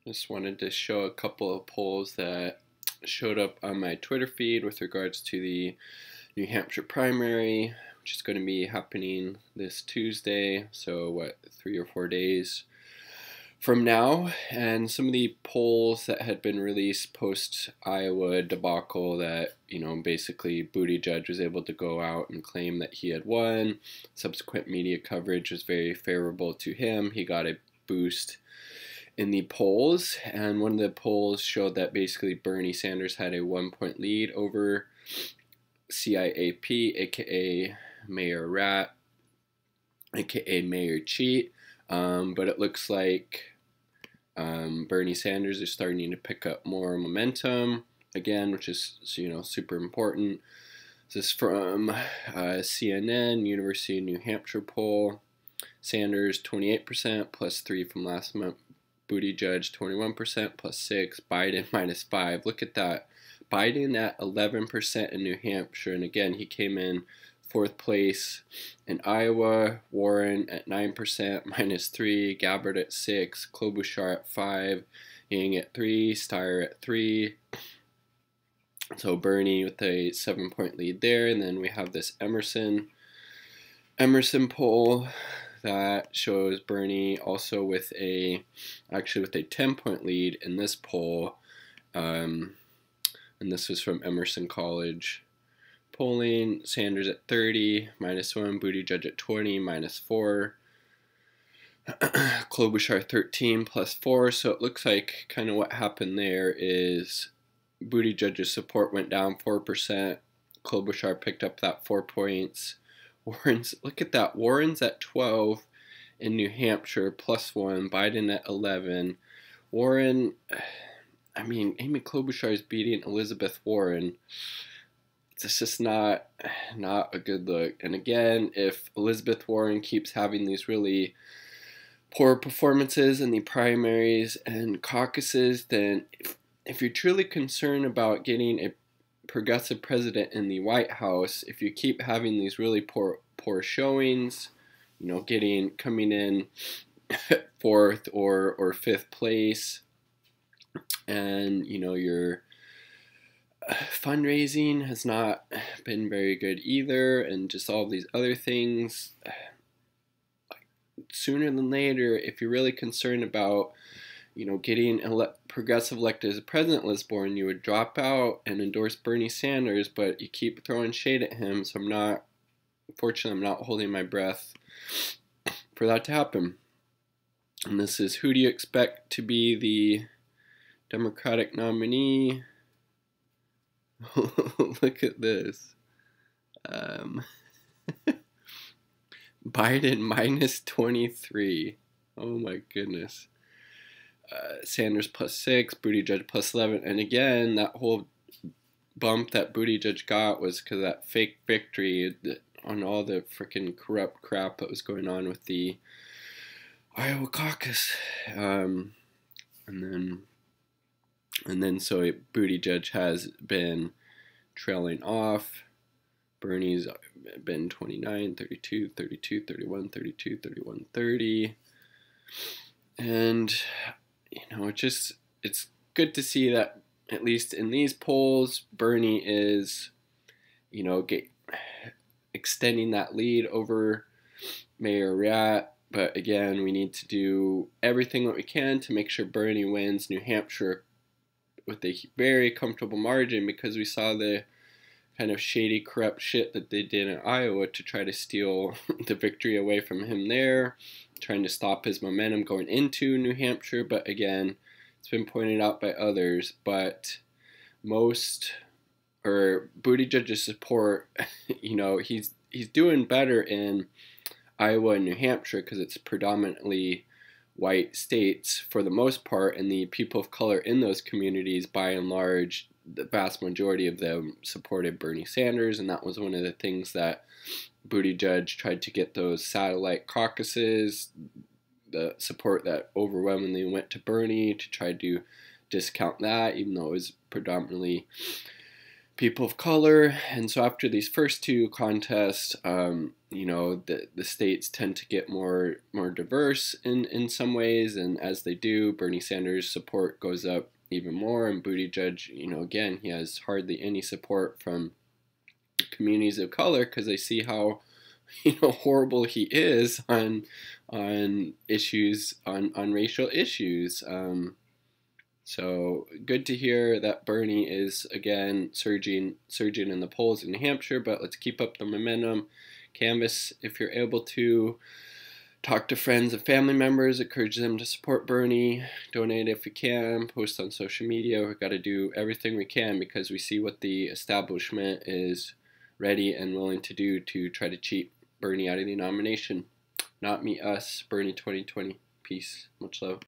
Just wanted to show a couple of polls that showed up on my Twitter feed with regards to the New Hampshire primary, which is going to be happening this Tuesday, so 3 or 4 days from now. And some of the polls that had been released post Iowa debacle that, basically Buttigieg was able to go out and claim that he had won. Subsequent media coverage was very favorable to him. He got a boost in the polls, and one of the polls showed that basically Bernie Sanders had a 1 point lead over CIAP, aka Mayor Rat, aka Mayor Cheat, but it looks like Bernie Sanders is starting to pick up more momentum again, which is super important. This is from CNN, University of New Hampshire poll. Sanders 28% plus 3 from last month. Buttigieg 21% plus 6. Biden minus 5. Look at that. Biden at 11% in New Hampshire, and again he came in 4th place in Iowa. Warren at 9% minus 3. Gabbard at 6. Klobuchar at 5. Yang at 3. Steyer at 3. So Bernie with a 7-point lead there, and then we have this Emerson poll that shows Bernie also with a 10-point lead in this poll, and this was from Emerson College polling. Sanders at 30 minus 1, Buttigieg at 20 minus 4, Klobuchar 13 plus 4. So it looks like kind of what happened there is Buttigieg's support went down 4%. Klobuchar picked up that 4 points. Look at that. Warren's at 12 in New Hampshire, plus 1. Biden at 11. Warren, Amy Klobuchar is beating Elizabeth Warren. It's just not a good look. And again, if Elizabeth Warren keeps having these really poor performances in the primaries and caucuses, then if you're truly concerned about getting a progressive president in the White House, if you keep having these really poor showings, coming in 4th or 5th place, and your fundraising has not been very good either, and just all these other things, sooner than later, if you're really concerned about getting progressive elected as president, Lisborn, you would drop out and endorse Bernie Sanders, but you keep throwing shade at him, so unfortunately, I'm not holding my breath for that to happen. And this is, who do you expect to be the Democratic nominee? Look at this. Biden minus 23. Oh my goodness. Sanders plus 6, Buttigieg plus 11, and again, that whole bump that Buttigieg got was because of that fake victory on all the freaking corrupt crap that was going on with the Iowa caucus, and then so Buttigieg has been trailing off. Bernie's been 29, 32, 32, 31, 32, 31, 30, and it's good to see that at least in these polls, Bernie is, extending that lead over Mayor Rat. But again, we need to do everything that we can to make sure Bernie wins New Hampshire with a very comfortable margin, because we saw the kind of shady, corrupt shit that they did in Iowa to try to steal the victory away from him there, trying to stop his momentum going into New Hampshire. But again, it's been pointed out by others, but Buttigieg's support, he's doing better in Iowa and New Hampshire because it's predominantly white states for the most part, and the people of color in those communities, by and large, the vast majority of them supported Bernie Sanders, and that was one of the things that Buttigieg tried to get those satellite caucuses, the support that overwhelmingly went to Bernie, to try to discount that, even though it was predominantly people of color. And so after these first two contests, the states tend to get more diverse in some ways, and as they do, Bernie Sanders' support goes up even more, and Buttigieg, again, he has hardly any support from communities of color because they see how horrible he is on issues, on racial issues. So good to hear that Bernie is again surging in the polls in New Hampshire, but let's keep up the momentum. Canvass if you're able to. Talk to friends and family members, encourage them to support Bernie, donate if you can, post on social media. We've got to do everything we can because we see what the establishment is ready and willing to do to try to cheat Bernie out of the nomination. Not me, us, Bernie 2020. Peace. Much love.